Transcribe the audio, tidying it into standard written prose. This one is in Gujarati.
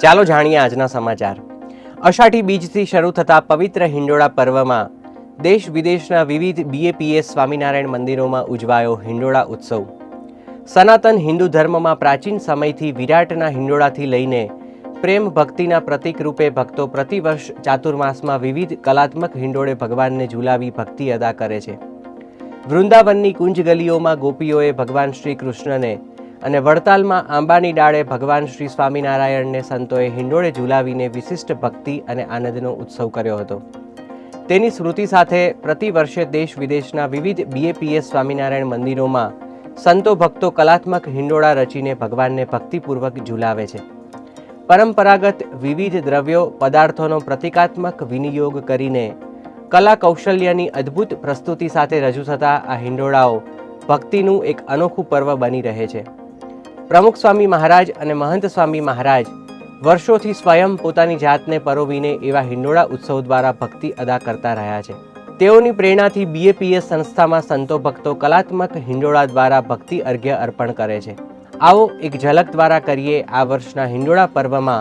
ચાલો જાણીએ આજના સમાચાર। અષાઢી બીજથી શરૂ થતા પવિત્ર હિંડોળા પર્વમાં દેશ વિદેશના વિવિધ બીએપીએસ સ્વામિનારાયણ મંદિરોમાં ઉજવાયો હિંડોળા ઉત્સવ। સનાતન હિન્દુ ધર્મમાં પ્રાચીન સમયથી વિરાટના હિંડોળાથી લઈને પ્રેમ ભક્તિના પ્રતીક રૂપે ભક્તો પ્રતિવર્ષ ચાતુર્માસમાં વિવિધ કલાત્મક હિંડોળે ભગવાનને ઝુલાવી ભક્તિ અદા કરે છે। વૃંદાવનની કુંજ ગલીઓમાં ગોપીઓએ ભગવાન શ્રી કૃષ્ણને અને વડતાલમાં આંબાની ડાળે ભગવાન શ્રી સ્વામિનારાયણને સંતોએ હિંડોળે ઝુલાવીને વિશિષ્ટ ભક્તિ અને આનંદનો ઉત્સવ કર્યો હતો। તેની સ્મૃતિ સાથે પ્રતિવર્ષે દેશ વિદેશના વિવિધ બીએપીએસ સ્વામિનારાયણ મંદિરોમાં સંતો ભક્તો કલાત્મક હિંડોળા રચીને ભગવાનને ભક્તિપૂર્વક ઝુલાવે છે। પરંપરાગત વિવિધ દ્રવ્યો પદાર્થોનો પ્રતિકાત્મક વિનિયોગ કરીને કલા કૌશલ્યની અદ્ભુત પ્રસ્તુતિ સાથે રજૂ થતા આ હિંડોળાઓ ભક્તિનું એક અનોખું પર્વ બની રહે છે। પ્રમુખ સ્વામી મહારાજ અને મહંત સ્વામી મહારાજ વર્ષોથી સ્વયં પોતાની જાતને પરોવીને એવા હિંડોળા ઉત્સવ દ્વારા ભક્તિ અદા કરતા રહ્યા છે। તેઓની પ્રેરણાથી બીએપીએસ સંસ્થામાં સંતો ભક્તો કલાત્મક હિંડોળા દ્વારા ભક્તિ અર્ઘ્ય અર્પણ કરે છે। આવો એક ઝલક દ્વારા કરીએ આ વર્ષના હિંડોળા પર્વમાં